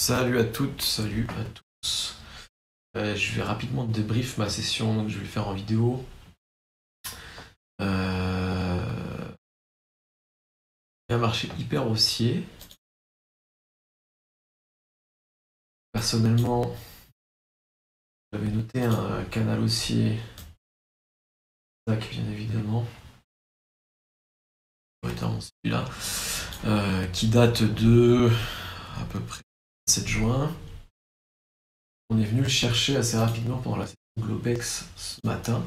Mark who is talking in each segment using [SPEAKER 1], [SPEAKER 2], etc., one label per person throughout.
[SPEAKER 1] Salut à toutes, salut à tous. Je vais rapidement débrief ma session, donc je vais le faire en vidéo. Un marché hyper haussier. Personnellement, j'avais noté un canal haussier, bien évidemment, notamment celui-là, qui date de à peu près 7 juin. On est venu le chercher assez rapidement pendant la session Globex ce matin.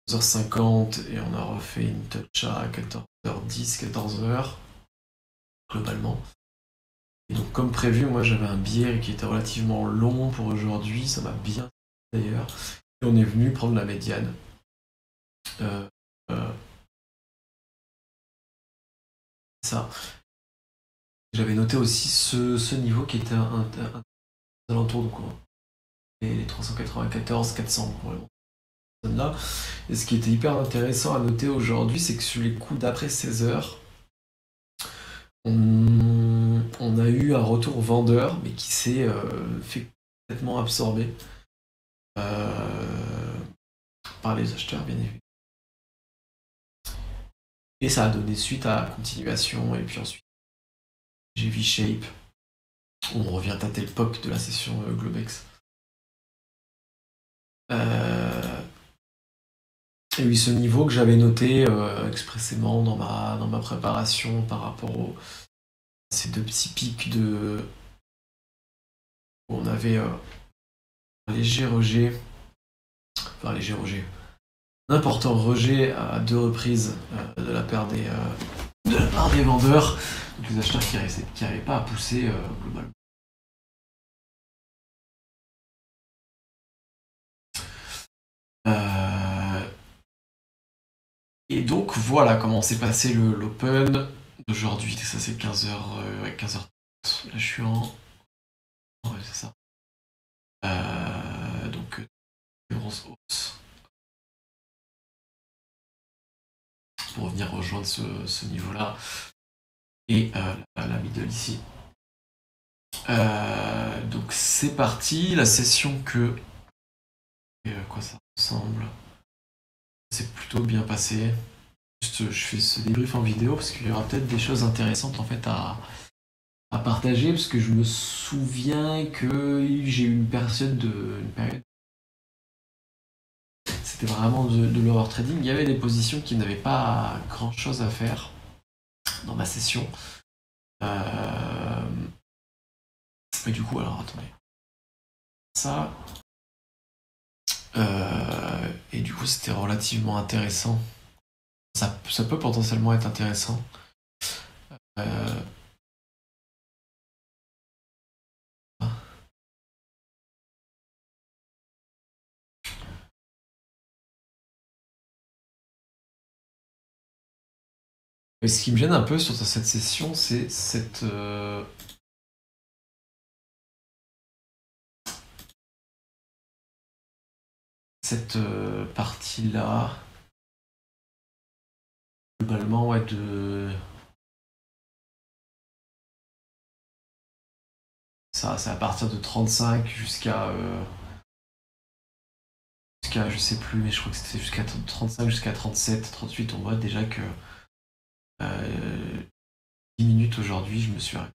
[SPEAKER 1] 11h50 et on a refait une touch à 14h10, 14h globalement. Et donc comme prévu, moi j'avais un biais qui était relativement long pour aujourd'hui, ça m'a bien d'ailleurs. Et on est venu prendre la médiane. Ça. J'avais noté aussi ce niveau qui était un alentour de quoi, les 394, 400 pour les là. Et ce qui était hyper intéressant à noter aujourd'hui, c'est que sur les coups d'après 16 heures, on a eu un retour vendeur, mais qui s'est fait complètement absorber par les acheteurs, bien évidemment. Et ça a donné suite à la continuation, et puis ensuite, j'ai V-Shape. On revient tâter le POC de la session Globex. Et oui, ce niveau que j'avais noté expressément dans ma préparation par rapport à ces deux petits pics de... où on avait un léger rejet, enfin léger rejet, un important rejet à 2 reprises de la part des vendeurs, donc les acheteurs qui n'arrivaient pas à pousser globalement. Et donc voilà comment s'est passé l'Open d'aujourd'hui. Ça c'est 15h, 15h30. Là je suis en... Ouais c'est ça. Donc grosse hausse. Pour revenir rejoindre ce niveau-là. Et la middle ici. Donc c'est parti. La session que... Et quoi ça ressemble. C'est plutôt bien passé. Juste je fais ce débrief en vidéo parce qu'il y aura peut-être des choses intéressantes en fait à partager, parce que je me souviens que j'ai eu une période c'était vraiment de l'horror trading. Il y avait des positions qui n'avaient pas grand chose à faire dans ma session. Et du coup, alors attendez. Ça. Et du coup, c'était relativement intéressant. Ça peut potentiellement être intéressant. Mais ce qui me gêne un peu sur cette session, c'est cette... partie-là, globalement, ouais, ça, c'est à partir de 35 jusqu'à je sais plus, mais je crois que c'était jusqu'à 35, jusqu'à 37, 38. On voit déjà que 10 minutes aujourd'hui, je me suis arrêté.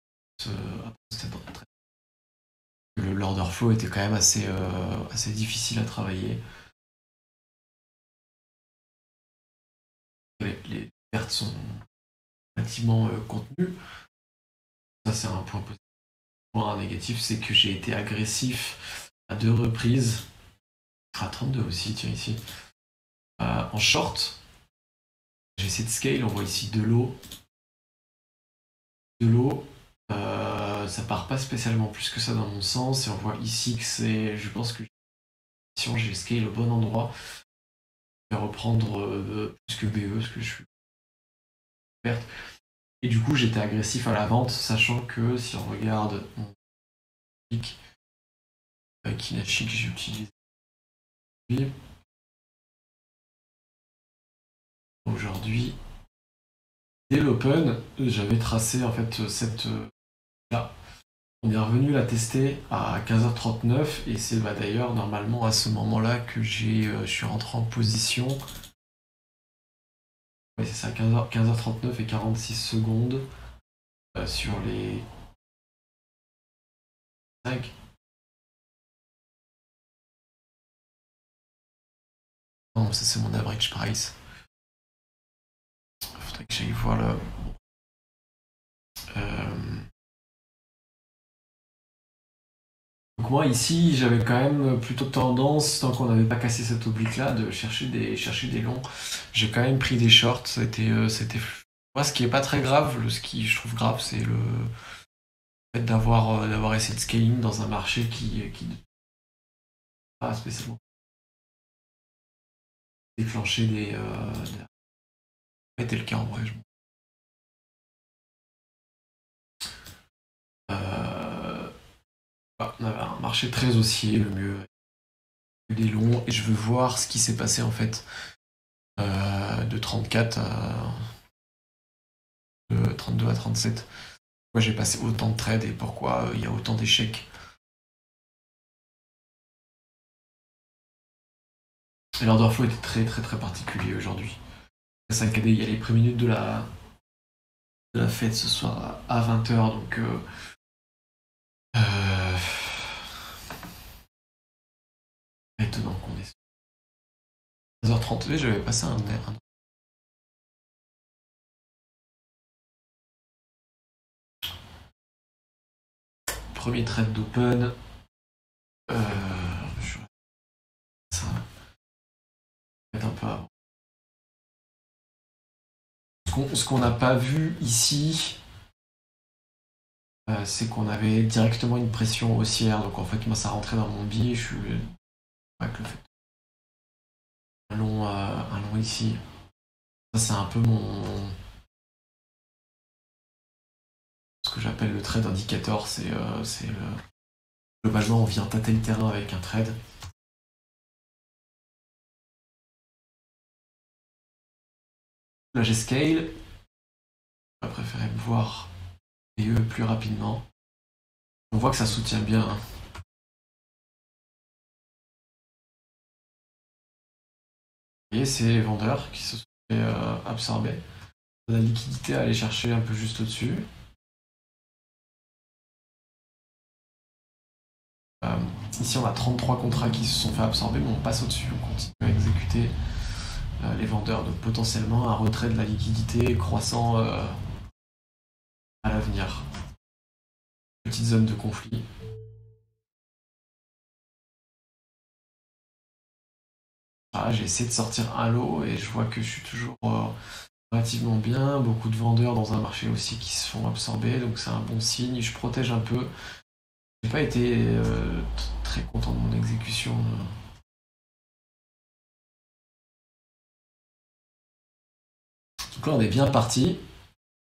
[SPEAKER 1] L'order flow était quand même assez difficile à travailler. Les pertes sont relativement contenues. Ça, c'est un point positif. Point négatif, c'est que j'ai été agressif à 2 reprises. À 32 aussi, tiens, ici. En short. J'ai essayé de scale, on voit ici de l'eau. Ça part pas spécialement plus que ça dans mon sens, et on voit ici que c'est... Je pense que si j'ai scale au bon endroit, je vais reprendre plus que BE, parce que je suis perte. Et du coup, j'étais agressif à la vente, sachant que si on regarde mon pic, Kinachi que j'ai utilisé aujourd'hui, dès l'open, j'avais tracé en fait cette là. On est revenu la tester à 15h39 et c'est d'ailleurs normalement à ce moment-là que je suis rentré en position. Ouais, c'est ça, 15h39 et 46 secondes sur les 5. Non, ça c'est mon average price. Faudrait que j'aille voir là. Donc moi ici j'avais quand même plutôt tendance, tant qu'on n'avait pas cassé cette oblique là, de chercher des longs. J'ai quand même pris des shorts, c'était. Moi ce qui est pas très grave, ce qui je trouve grave c'est le fait d'avoir essayé de scaling dans un marché qui pas spécialement déclenché des. C'était le cas en vrai. On avait un marché très haussier, le mieux des longs, et je veux voir ce qui s'est passé en fait de 34 de 32 à 37. Pourquoi j'ai passé autant de trades et pourquoi il y a autant d'échecs. Et l'order flow était très très très particulier aujourd'hui. À 5KD, il y a les pré-minutes de la fête ce soir à 20h, donc étonnant qu'on est 15h30, j'avais passé un premier trade d'open. Ça va être un peu avant. Ce qu'on n'a pas vu ici, c'est qu'on avait directement une pression haussière. Donc en fait, moi, ça rentrait dans mon biais. Je suis avec le fait un long ici. Ça, c'est un peu ce que j'appelle le trade indicator. Globalement, on vient tâter le terrain avec un trade. Là, j'ai scale. Je préférer me voir PE plus rapidement. On voit que ça soutient bien. Hein. Et c'est les vendeurs qui se sont fait absorber. La liquidité à aller chercher un peu juste au-dessus. Ici, on a 33 contrats qui se sont fait absorber, mais on passe au-dessus. On continue à exécuter les vendeurs. Donc potentiellement un retrait de la liquidité croissant à l'avenir. Petite zone de conflit. Ah, j'ai essayé de sortir un lot et je vois que je suis toujours relativement bien. Beaucoup de vendeurs dans un marché aussi qui se font absorber, donc c'est un bon signe. Je protège un peu. J'ai pas été très content de mon exécution. Donc là, on est bien parti.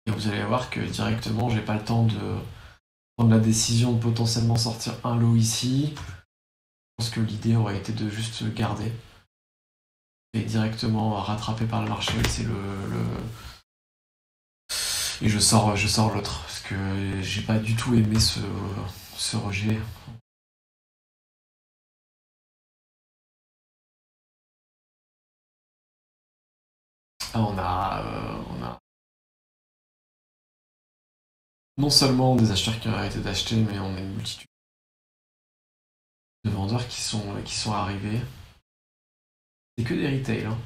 [SPEAKER 1] Et vous allez voir que directement, j'ai pas le temps de prendre la décision de potentiellement sortir un lot ici. Je pense que l'idée aurait été de juste garder. Et directement rattrapé par le marché, c'est Et je sors l'autre. Parce que j'ai pas du tout aimé ce rejet. Ah, on a non seulement des acheteurs qui ont arrêté d'acheter, mais on a une multitude de vendeurs qui sont arrivés. C'est que des retail. Hein.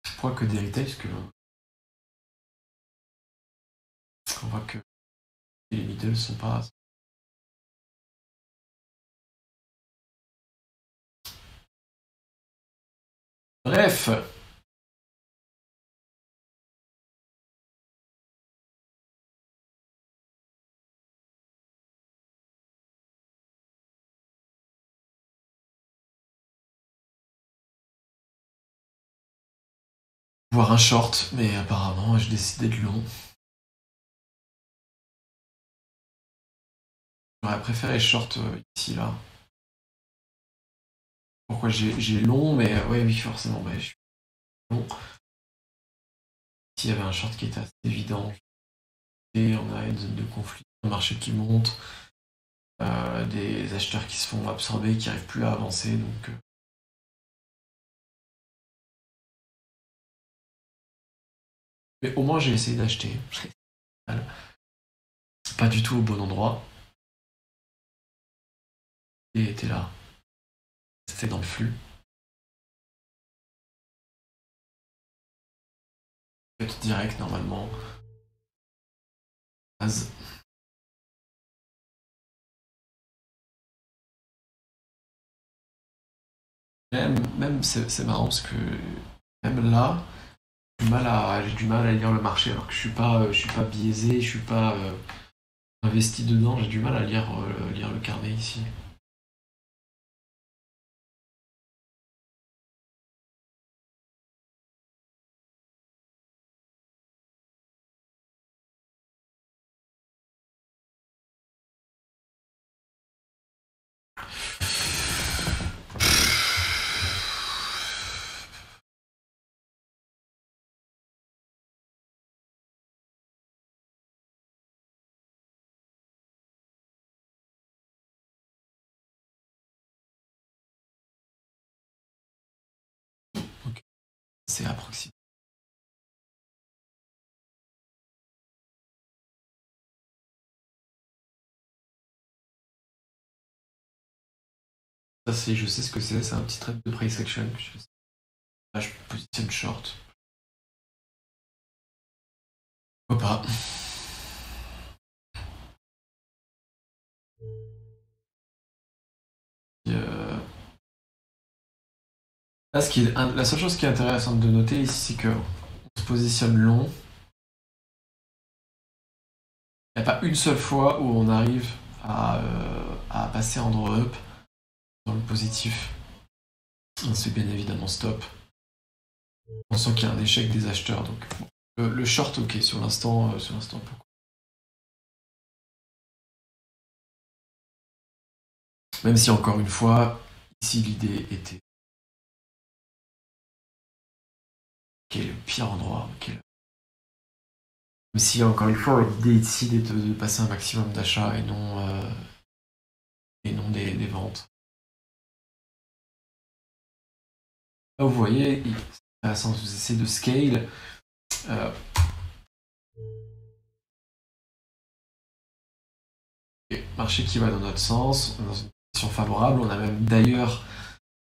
[SPEAKER 1] Je crois que des retail, parce que on voit que les middle sont pas. Bref, voir un short, mais apparemment j'ai décidé de long. J'aurais préféré short ici là. Pourquoi j'ai long, mais ouais, oui, forcément, je suis long. S'il y avait un short qui était assez évident, et on a une zone de conflit, un marché qui monte, des acheteurs qui se font absorber, qui n'arrivent plus à avancer, donc mais au moins j'ai essayé d'acheter. Pas du tout au bon endroit. Et était là. C'était dans le flux. Direct normalement. Même c'est marrant parce que même là, j'ai du mal à lire le marché alors que je suis pas biaisé, je suis pas investi dedans, j'ai du mal à lire le carnet ici. Donc c'est approximatif. Ça c'est, je sais ce que c'est un petit trade de price action que je fais. Là je positionne short. Pourquoi pas. Euh, Là, la seule chose qui est intéressante de noter ici, c'est qu'on se positionne long. Il n'y a pas une seule fois où on arrive à passer en draw up dans le positif. On se fait bien évidemment stop. On sent qu'il y a un échec des acheteurs. Donc le short, ok, sur l'instant, pourquoi. Même si encore une fois, ici l'idée était quel est le pire endroit, même si encore une fois, l'idée ici est de passer un maximum d'achats et non des ventes. Là, vous voyez, c'est intéressant, vous essayez de scale. Marché qui va dans notre sens, dans une position favorable. On a même d'ailleurs,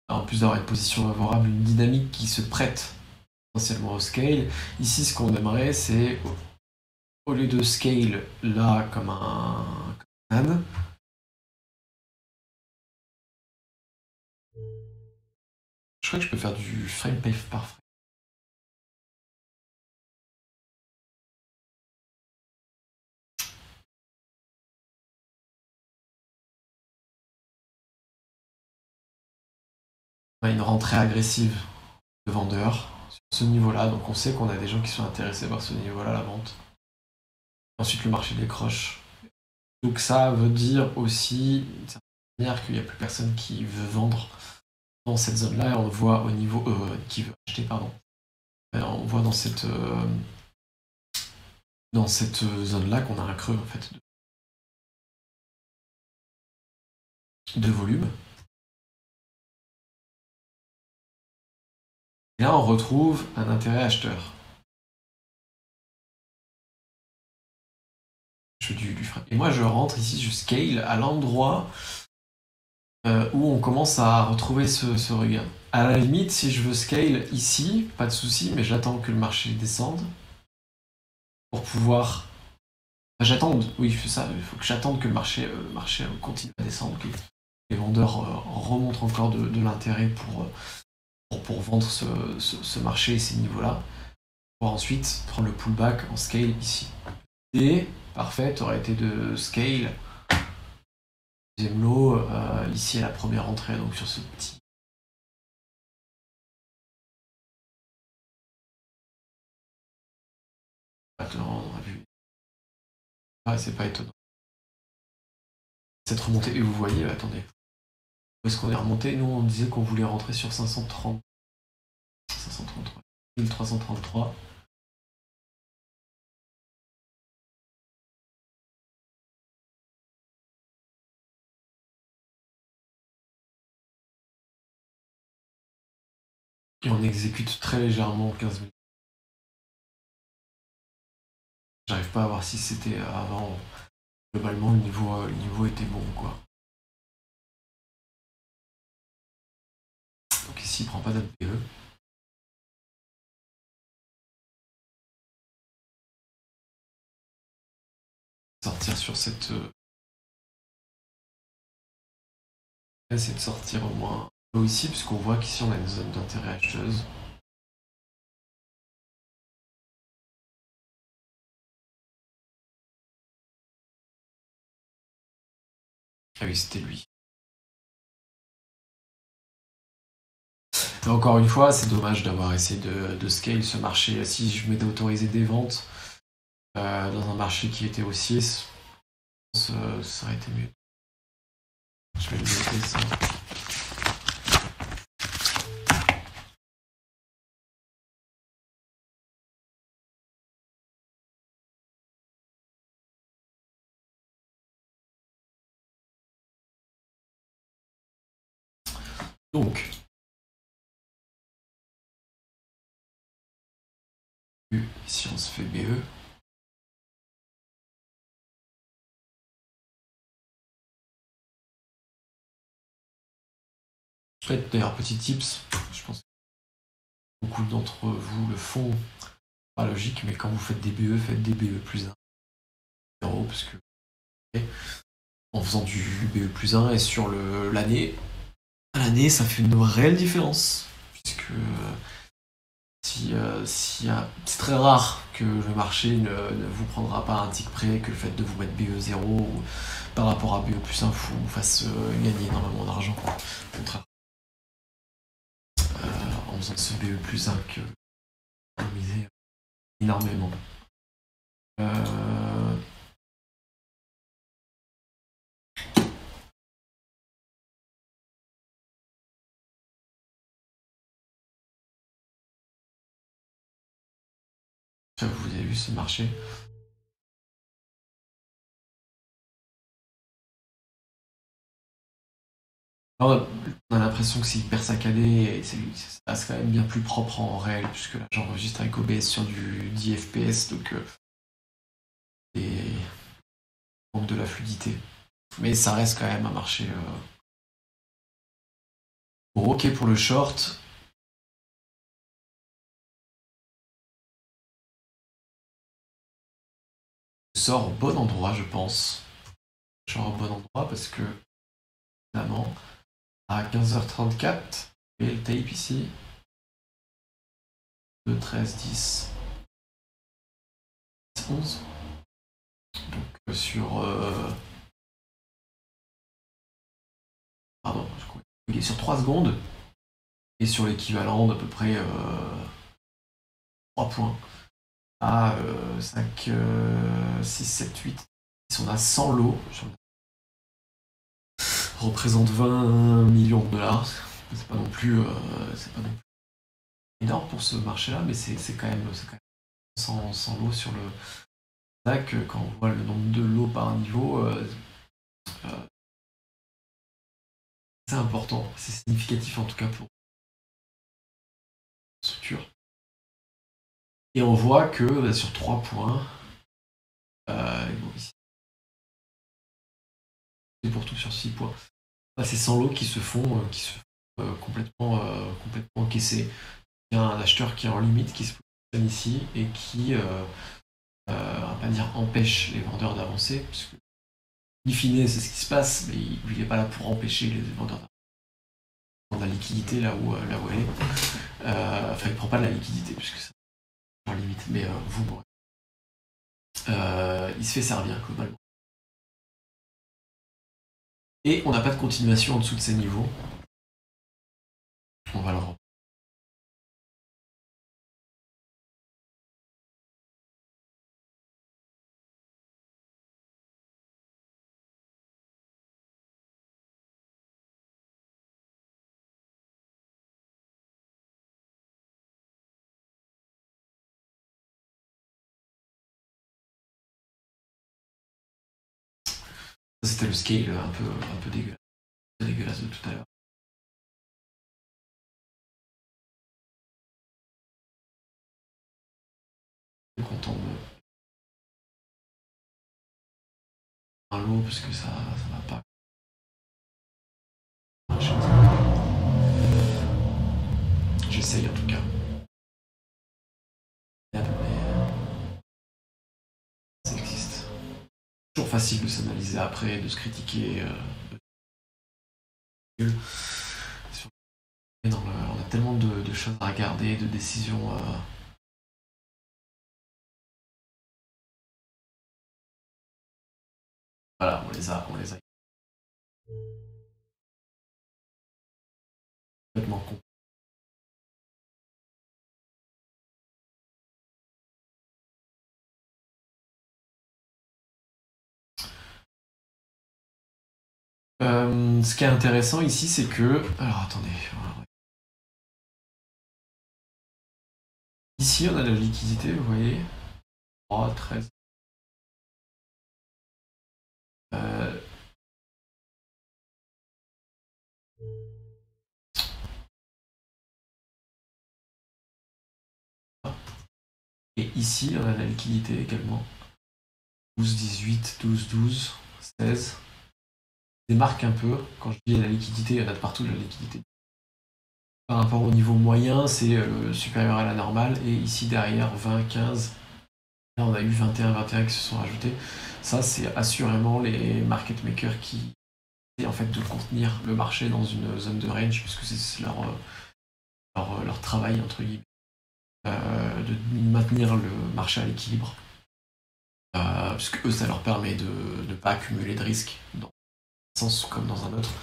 [SPEAKER 1] en plus d'avoir une position favorable, une dynamique qui se prête potentiellement au scale. Ici, ce qu'on aimerait, c'est au lieu de scale là comme un âne, je crois que je peux faire du frame par frame. On a une rentrée agressive de vendeurs sur ce niveau-là, donc on sait qu'on a des gens qui sont intéressés par ce niveau-là, la vente. Ensuite, le marché décroche. Donc ça veut dire aussi, d'une certaine manière, qu'il n'y a plus personne qui veut vendre dans cette zone-là, et on le voit au niveau qui veut acheter, pardon. On voit dans cette zone-là qu'on a un creux en fait de volume. Et là, on retrouve un intérêt acheteur. Et moi, je rentre ici, je scale à l'endroit où on commence à retrouver ce regain. À la limite, si je veux scale ici, pas de souci, mais j'attends que le marché descende pour pouvoir. J'attends, oui, je fais ça. Il faut que j'attende que le marché continue à descendre, que les vendeurs remontent encore de l'intérêt pour vendre ce marché et ces niveaux-là, pour ensuite prendre le pullback en scale ici. Et parfait aurait été de scale deuxième lot ici à la première entrée, donc sur ce petit. Attends, on a vu. Ah, c'est pas étonnant. Cette remontée, et vous voyez, attendez. Où est-ce qu'on est remonté? Nous, on disait qu'on voulait rentrer sur 530. 533. 1333. Et on exécute très légèrement 15 000. J'arrive pas à voir si c'était avant. Globalement, le niveau était bon, quoi. Donc ici, il prend pas d'APE. Sortir sur cette... Essayer de sortir au moins ici, puisqu'on voit qu'ici, on a une zone d'intérêt acheteuse. Ah oui, c'était lui. Et encore une fois, c'est dommage d'avoir essayé de scale ce marché. Si je m'étais autorisé des ventes dans un marché qui était haussier, ça aurait été mieux. Je vais le noter ça. Donc, ici on se fait BE. D'ailleurs, petit tips, je pense que beaucoup d'entre vous le font, pas logique, mais quand vous faites des BE, faites des BE plus 1. Parce que en faisant du BE plus 1 et sur l'année, ça fait une réelle différence. Puisque c'est très rare que le marché ne vous prendra pas un tick près, que le fait de vous mettre BE 0 ou par rapport à BE plus 1 vous fasse gagner énormément d'argent. Au contraire. En faisant ce BE plus 1 que économiser énormément. Vous avez vu ce marché? Alors, on a l'impression que c'est hyper saccadé et ça reste quand même bien plus propre en réel, puisque là j'enregistre avec OBS sur du 10 FPS, donc et manque de la fluidité. Mais ça reste quand même un marché ok pour le short. Sort au bon endroit, je pense. Sort au bon endroit parce que, évidemment, à 15h34, et le tape ici, 2, 13, 10, 11. Donc sur... pardon, je crois qu'il est sur 3 secondes, et sur l'équivalent d'à peu près 3 points. À 5, 6, 7, 8. Si on a 100 lots, représente 20 millions de dollars. C'est pas non plus, énorme pour ce marché-là, mais c'est quand même 100 lots sur le DAC. Quand on voit le nombre de lots par niveau, c'est important, c'est significatif en tout cas pour la structure. Et on voit que sur 3 points, c'est pour tout sur 6 points. C'est 100 lots qui se font, complètement encaissés. Il y a un acheteur qui est en limite, qui se positionne ici et qui, on va pas dire empêche les vendeurs d'avancer, puisque in fine c'est ce qui se passe, mais il n'est pas là pour empêcher les vendeurs d'avancer. La liquidité là où elle est. Enfin, il prend pas de la liquidité, puisque c'est en limite, mais vous, bon. Il se fait servir globalement. Et on n'a pas de continuation en dessous de ces niveaux. On va le Ça, c'était le scale un peu dégueulasse de tout à l'heure. Je suis content de un lot parce que ça va pas. J'essaye en tout cas. Mais ça existe. Toujours facile de s'analyser après, de se critiquer. On a tellement de choses à regarder, de décisions. Voilà, on les a complètement con. Ce qui est intéressant ici, c'est que. Alors attendez. Ici, on a de la liquidité, vous voyez. 3, 13. Et ici, on a de la liquidité également. 12, 18, 12, 12, 16. Démarque un peu. Quand je dis la liquidité, il y en a de partout de la liquidité. Par rapport au niveau moyen, c'est supérieur à la normale. Et ici, derrière, 20, 15. Là, on a eu 21, 21 qui se sont rajoutés. Ça, c'est assurément les market makers qui essaient en fait de contenir le marché dans une zone de range, puisque c'est leur travail, entre guillemets, de maintenir le marché à l'équilibre. Puisque eux, ça leur permet de ne pas accumuler de risques dans un sens comme dans un autre,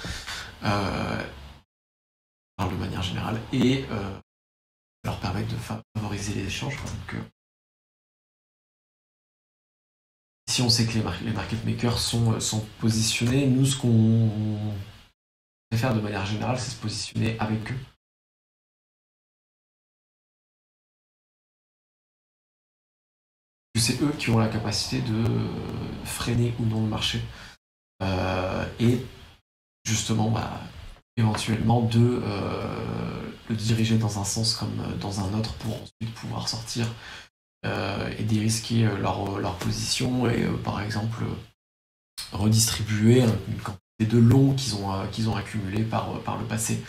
[SPEAKER 1] de manière générale, et ça leur permet de favoriser les échanges. Donc, si on sait que les market makers sont positionnés, nous, ce qu'on fait faire de manière générale, c'est se positionner avec eux. C'est eux qui ont la capacité de freiner ou non le marché. Et justement, éventuellement de le diriger dans un sens comme dans un autre pour ensuite pouvoir sortir et dérisquer leur position et par exemple redistribuer une quantité de longs qu'ils ont accumulé par le passé.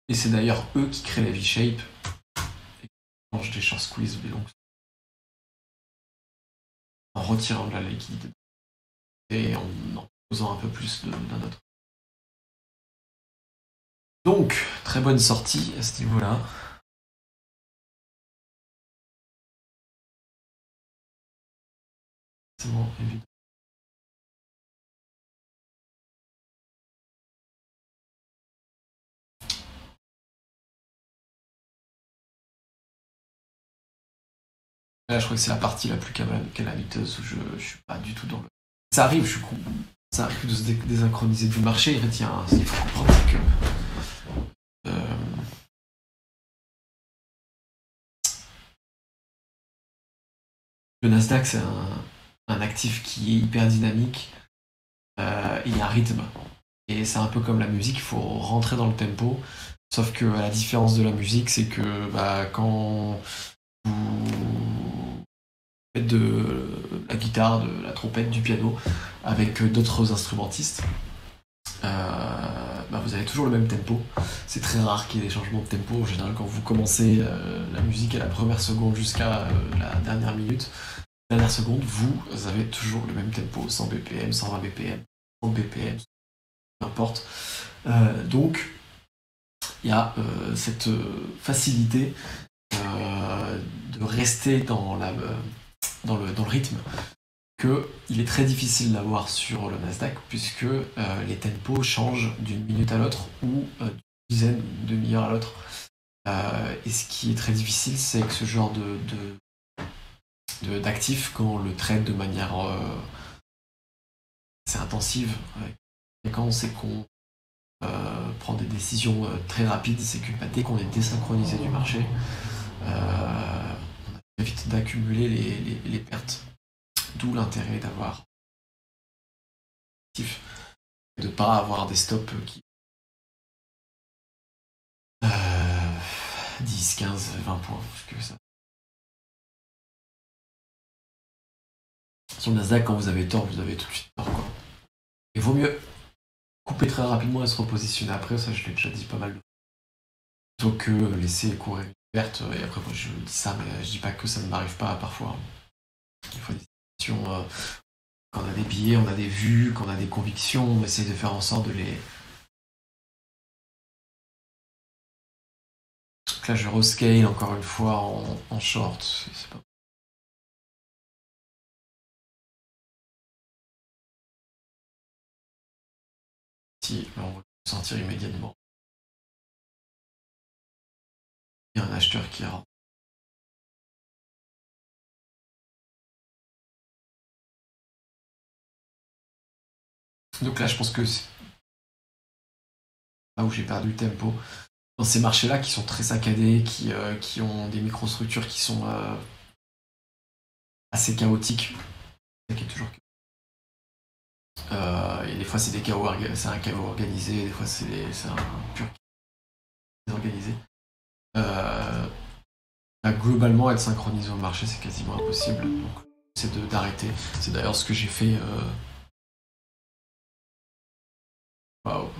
[SPEAKER 1] Et c'est d'ailleurs eux qui créent la V-shape et qui changent des short squeeze ou des longs en retirant de la liquidité et en posant un peu plus d'un autre. Donc, très bonne sortie à ce niveau-là. C'est bon, évident. Là, je crois que c'est la partie la plus calamiteuse où je suis pas du tout dans le. Ça arrive, ça arrive de se désynchroniser du marché. En fait, ce qu'il faut comprendre, c'est que le Nasdaq, c'est un actif qui est hyper dynamique. Il y a un rythme. Et c'est un peu comme la musique, il faut rentrer dans le tempo. Sauf que la différence de la musique, c'est que quand vous faites de la guitare, de la trompette, du piano avec d'autres instrumentistes, vous avez toujours le même tempo. C'est très rare qu'il y ait des changements de tempo. En général, quand vous commencez la musique à la première seconde jusqu'à la dernière minute, dernière seconde, vous avez toujours le même tempo, 100 BPM, 120 BPM, 30 BPM, peu importe. Donc, il y a cette facilité de rester dans le rythme qu'il est très difficile d'avoir sur le Nasdaq puisque les tempos changent d'une minute à l'autre ou d'une dizaine, d'une demi-heure à l'autre. Et ce qui est très difficile, c'est que ce genre d'actifs, quand on le traite de manière assez intensive, c'est qu'on prend des décisions très rapides, c'est que dès qu'on est désynchronisé du marché, on évite d'accumuler les pertes. D'où l'intérêt d'avoir de ne pas avoir des stops qui 10, 15, 20 points que ça. Sur le Nasdaq, quand vous avez tort, vous avez tout de suite tort, quoi. Il vaut mieux couper très rapidement et se repositionner après, ça je l'ai déjà dit pas mal de fois. Plutôt que laisser courir une perte, et après moi je dis ça, mais je dis pas que ça ne m'arrive pas parfois. Il faut des situations, quand on a des billets, on a des vues, quand on a des convictions, on essaie de faire en sorte de les... Donc là je rescale encore une fois en short, c'est pas... Si, là on va le sentir immédiatement. Il y a un acheteur qui rentre. Donc là je pense que c'est là où j'ai perdu le tempo. Dans ces marchés-là qui sont très saccadés, qui ont des microstructures qui sont assez chaotiques, qui est toujours... et des fois c'est des chaos, c'est un chaos organisé, des fois c'est un pur chaos organisé. Globalement, être synchronisé au marché, c'est quasiment impossible. Donc, c'est d'arrêter. C'est d'ailleurs ce que j'ai fait. Waouh,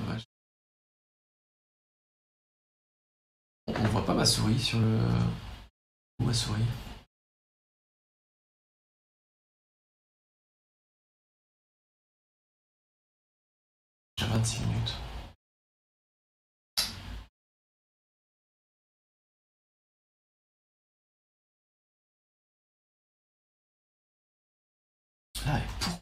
[SPEAKER 1] on voit pas ma souris sur le. Où ma souris? J'ai 26 minutes. Ah, et pour...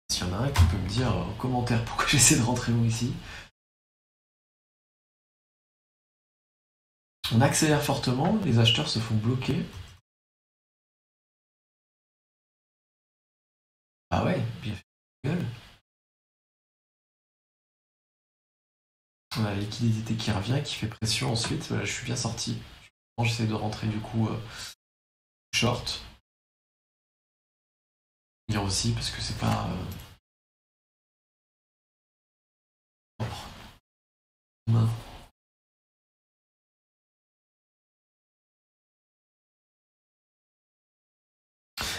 [SPEAKER 1] S'il y en a un qui peut me dire en commentaire pourquoi j'essaie de rentrer où ici. On accélère fortement, les acheteurs se font bloquer. Ah ouais, bien fait. Gueule. On a la liquidité qui revient, qui fait pression ensuite. Je suis bien sorti. J'essaie de rentrer du coup short. Bien aussi parce que c'est pas propre. Main.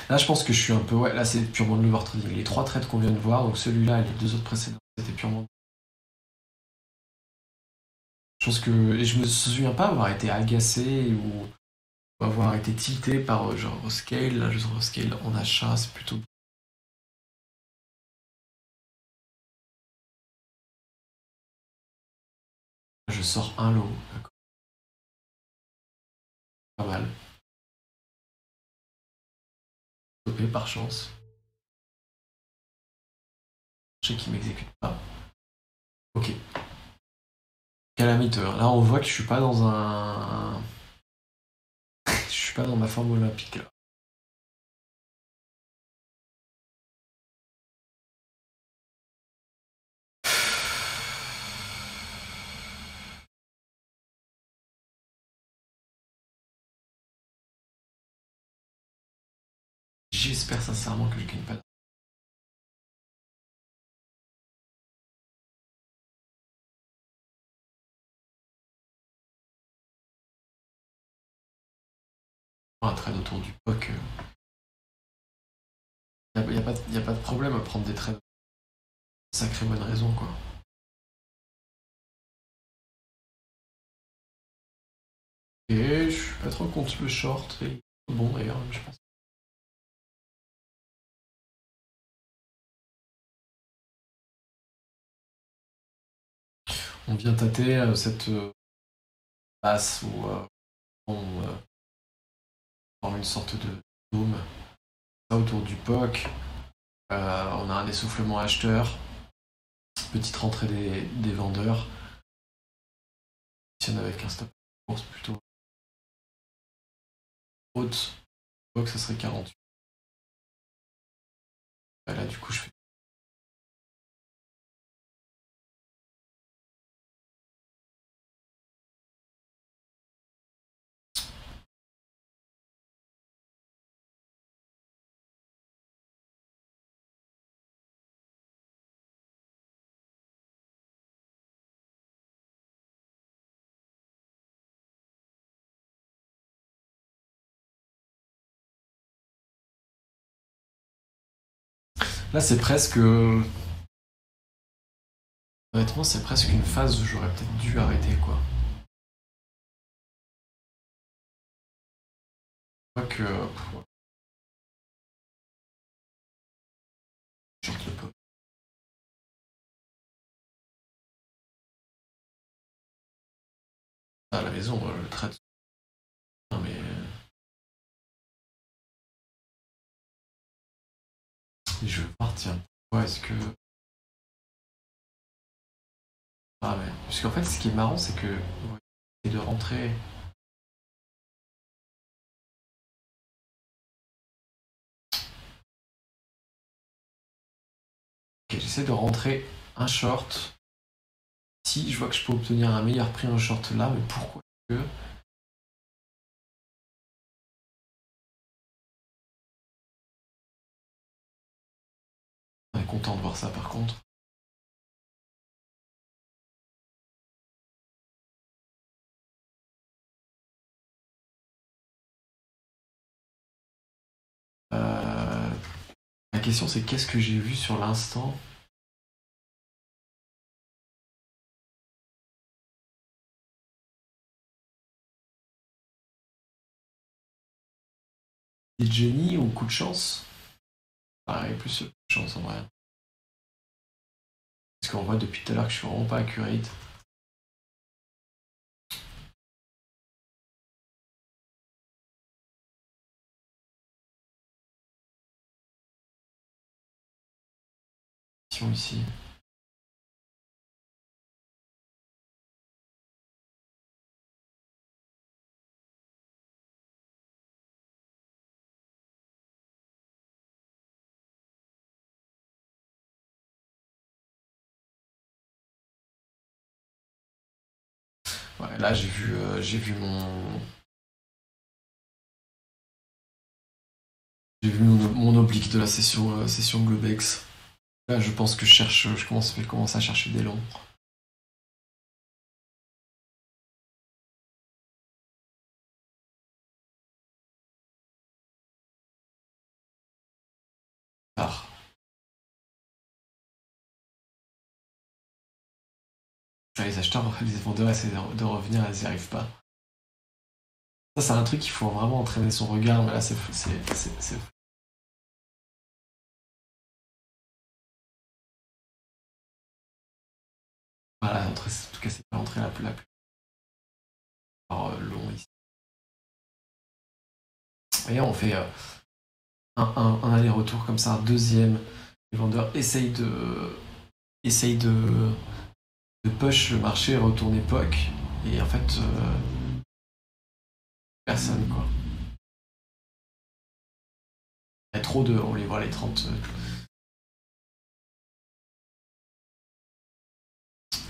[SPEAKER 1] Là, je pense que je suis un peu... Ouais, là, c'est purement de l'overtrading. Les 3 trades qu'on vient de voir, donc celui-là et les 2 autres précédents, c'était purement... Je pense que... Et je me souviens pas avoir été agacé ou avoir été tilté par genre scale. Là, je scale en achat, c'est plutôt... Je sors un lot, d'accord. Pas mal. Topé par chance. Je sais qu'il m'exécute pas. Ok. Calamiteux. Là, on voit que je suis pas dans un... Je suis pas dans ma forme olympique, là. J'espère sincèrement que je gagne pas. Un trade autour du POC. Y a pas de problème à prendre des trades. Sacrée bonne raison, quoi. Et je suis pas trop contre le short. Et bon, d'ailleurs, je pense. On vient tâter cette passe où on forme une sorte de dôme. Ça autour du POC. On a un essoufflement acheteur. Petite rentrée des vendeurs. Tiens, avec un stop course plutôt haute. POC, ça serait 48. Là, du coup, je fais Là, c'est presque. Honnêtement, c'est presque une phase où j'aurais peut-être dû arrêter, quoi. Je crois que. Short le pop. À la maison, le traite. Non, mais. Je veux voir, tiens. Ouais, est-ce que. Ah ouais. Parce qu'en fait, ce qui est marrant, c'est que. Ouais, de rentrer. Ok, j'essaie de rentrer un short. Si je vois que je peux obtenir un meilleur prix en short là, mais pourquoi que. On est content de voir ça par contre. Euh, La question c'est qu'est-ce que j'ai vu sur l'instant. C'est Jenny ou coup de chance. Pareil, plus coup de chance en vrai. Parce qu'on voit depuis tout à l'heure que je suis vraiment pas accurate. Ici. Ouais, là j'ai vu mon oblique de la session Globex. Là je pense que je commence à chercher des longs. Ah. Les acheteurs, les vendeurs essaient de revenir, elles n'y arrivent pas. Ça c'est un truc qu'il faut vraiment entraîner son regard, mais là c'est. Voilà, en tout cas c'est pas l'entrée la plus long ici. Et on fait un aller-retour comme ça, un deuxième. Les vendeurs essayent de push le marché, retourner POC. Et en fait, personne quoi. Il y a trop de. On les voit les 30.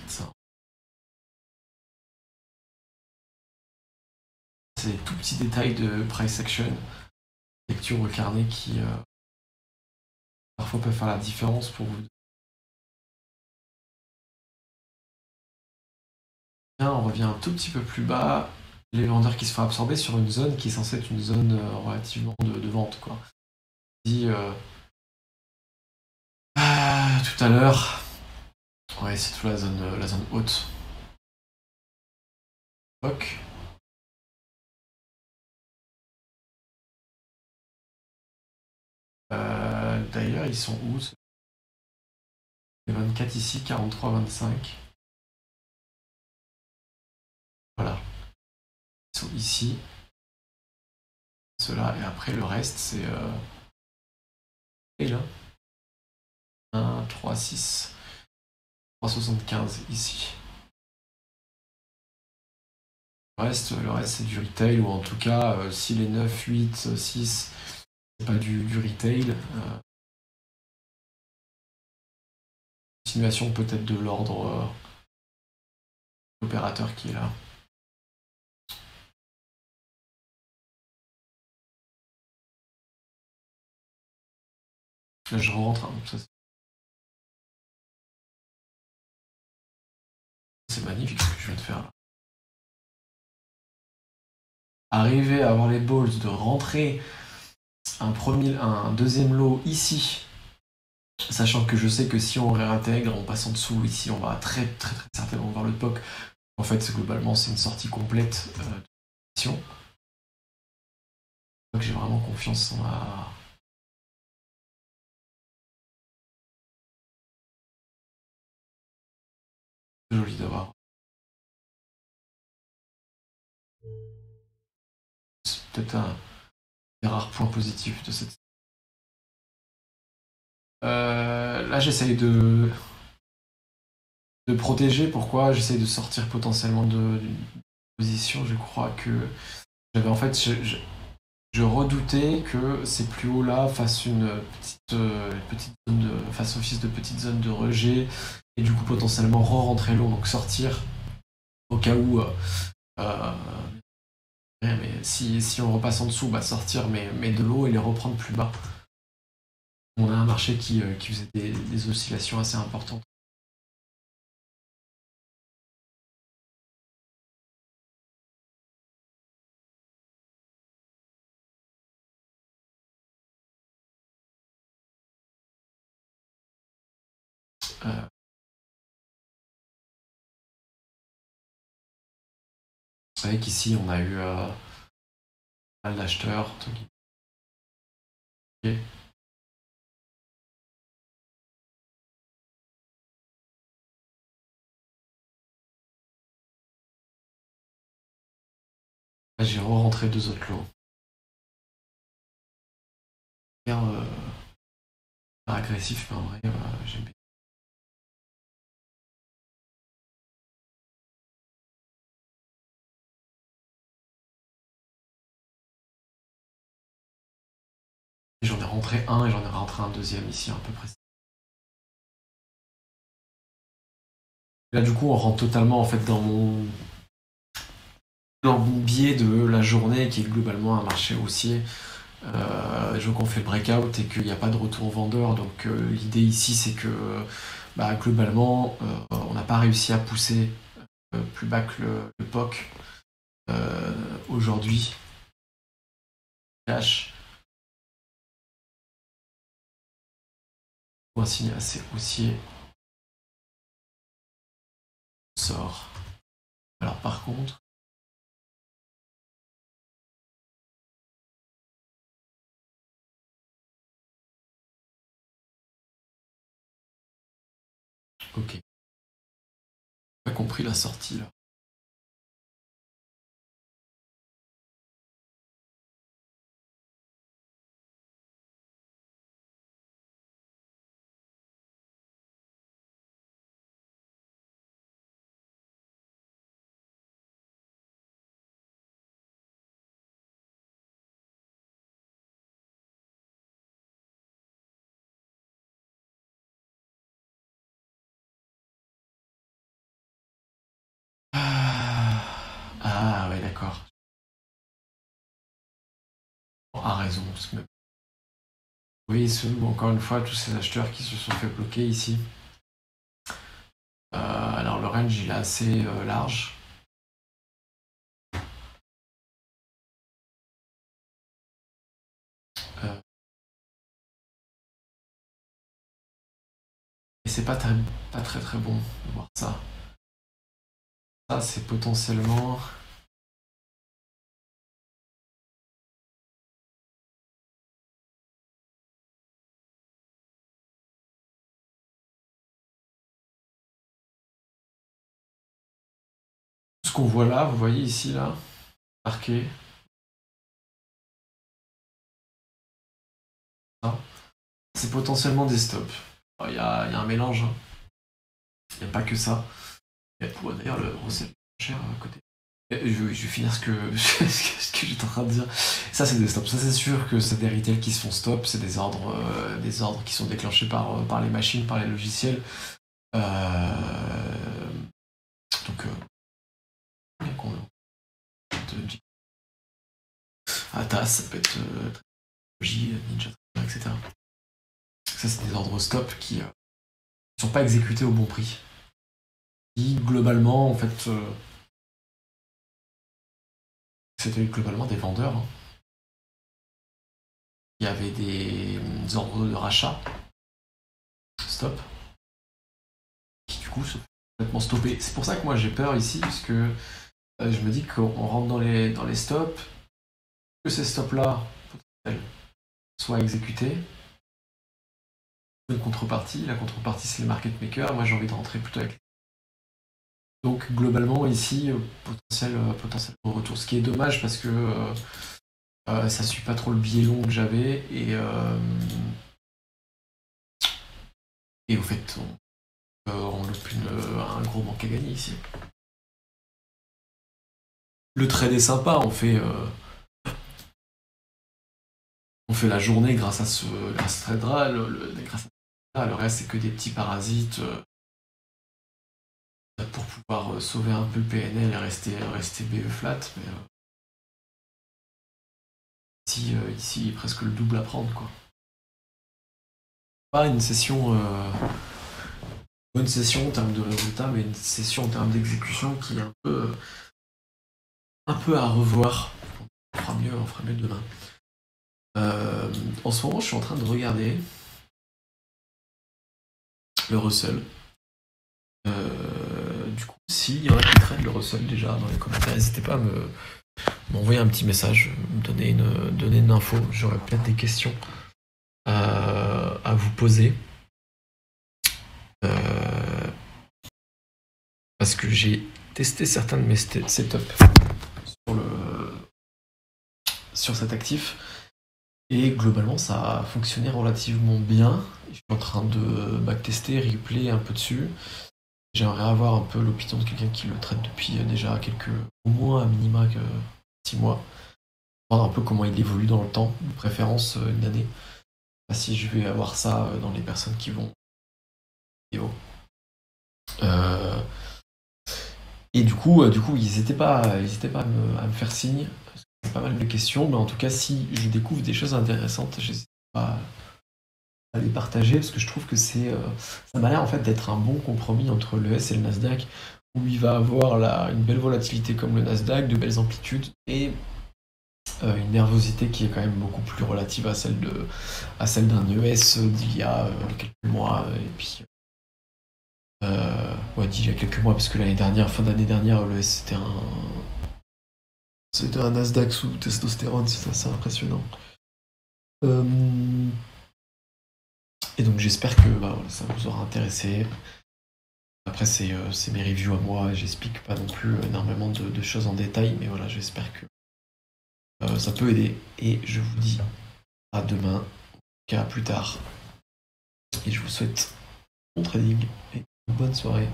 [SPEAKER 1] Ça. C'est des tout petits détails de price action, lecture au carnet qui parfois peuvent faire la différence pour vous. Bien, on revient un tout petit peu plus bas. Les vendeurs qui se font absorber sur une zone qui est censée être une zone relativement de vente quoi. Dit tout à l'heure. Ouais, c'est toute la zone haute. Ok. D'ailleurs, ils sont où les 24 ici, 43, 25. Voilà. Ils sont ici. Ceux-là. Et après, le reste, c'est. Et là 1, 3, 6. 3,75 ici. Le reste c'est du retail, ou en tout cas, si les 9, 8, 6, c'est pas du retail. Continuation peut-être de l'ordre opérateur qui est là. Là, je rentre. Hein, c'est magnifique ce que je viens de faire là. Arriver à avoir les balls de rentrer un deuxième lot ici Sachant que je sais que si on réintègre, on passe en dessous, ici on va très très très certainement voir le POC. En fait, globalement, c'est une sortie complète de mission. Donc j'ai vraiment confiance en la... C'est joli d'avoir. C'est peut-être un des rares points positifs de cette... Là, j'essaye de protéger. Pourquoi? J'essaye de sortir potentiellement d'une position. Je crois que j'avais en fait... Je redoutais que ces plus hauts là fassent petite zone fassent office de petite zone de rejet et du coup potentiellement re-rentrer long, donc sortir au cas où euh, mais si on repasse en dessous, bah sortir mais de l'eau et les reprendre plus bas. On a un marché qui faisait des oscillations assez importantes. Euh, vous savez qu'ici on a eu pas mal d'acheteurs. Okay. Là, j'ai re-rentré deux autres lots. Pas agressif, mais en vrai, j'aime bien. J'en ai rentré un et j'en ai rentré un deuxième ici, à peu près. Là, du coup, on rentre totalement en fait dans mon biais de la journée qui est globalement un marché haussier. Je vois qu'on fait le breakout et qu'il n'y a pas de retour vendeur. Donc, l'idée ici, c'est que bah, globalement, on n'a pas réussi à pousser plus bas que le POC aujourd'hui. Cash. Pour un signe assez haussier. Sort. Alors, par contre, ok. Pas compris la sortie là. Ah ouais, d'accord. Bon, a raison. Oui, encore une fois, tous ces acheteurs qui se sont fait bloquer ici. Alors le range il est assez large. Euh, et c'est pas très très bon de voir ça. Ça c'est potentiellement... Ce qu'on voit là, vous voyez ici là, marqué. Ça, c'est potentiellement des stops. Il y a un mélange. Hein. Il n'y a pas que ça. D'ailleurs le recel cher à côté. Je vais finir ce que j'étais en train de dire. Ça, c'est des stops. Ça, c'est sûr que c'est des retails qui se font stop. C'est des ordres qui sont déclenchés par les machines, par les logiciels. Donc, Atas, ça peut être J, Ninja, etc. Ça, c'est des ordres stop qui ne sont pas exécutés au bon prix. Qui, globalement, en fait, c'était globalement des vendeurs. Hein. Il y avait des ordres de rachat stop, qui du coup se fait complètement stopper. C'est pour ça que moi j'ai peur ici, puisque je me dis qu'on rentre dans les stops, que ces stops-là soient exécutés. Une contrepartie, la contrepartie c'est le market maker, moi j'ai envie de rentrer plutôt avec. Donc globalement ici, potentiel retour, ce qui est dommage parce que ça suit pas trop le biais long que j'avais et au fait on loupe un gros manque à gagner ici. Le trade est sympa, on fait la journée grâce à ce trade-là, le reste c'est que des petits parasites pour pouvoir sauver un peu le PNL et rester BE flat, mais ici presque le double à prendre quoi. Pas une session bonne session en termes de résultats, mais une session en termes d'exécution qui est un peu à revoir. On fera mieux demain. En ce moment, je suis en train de regarder le Russell. Du coup, s'il y en a qui traînent le Russell déjà dans les commentaires, n'hésitez pas à m'envoyer un petit message, me donner une info. J'aurais peut-être des questions à vous poser. Parce que j'ai testé certains de mes setups sur cet actif et globalement ça a fonctionné relativement bien. Je suis en train de backtester, replay un peu dessus. J'aimerais avoir un peu l'opinion de quelqu'un qui le traite depuis déjà au moins à minima 6 mois. Voir un peu comment il évolue dans le temps, de préférence une année. Si je vais avoir ça dans les personnes qui vont. Et du coup, n'hésitez pas à me faire signe. Parce que c'est pas mal de questions, mais en tout cas, si je découvre des choses intéressantes, j'hésite pas à les partager, parce que je trouve que ça m'a l'air en fait d'être un bon compromis entre le S et le Nasdaq, où il va avoir une belle volatilité comme le Nasdaq, de belles amplitudes, et une nervosité qui est quand même beaucoup plus relative à celle d'un ES d'il y a quelques mois, et puis d'il y a quelques mois, parce que fin d'année dernière, le S c'était un Nasdaq sous testostérone, c'est assez impressionnant. Et donc j'espère que ça vous aura intéressé. Après c'est mes reviews à moi, j'explique pas non plus énormément de choses en détail, mais voilà, j'espère que ça peut aider. Et je vous dis à demain, à plus tard. Et je vous souhaite bon trading et une bonne soirée.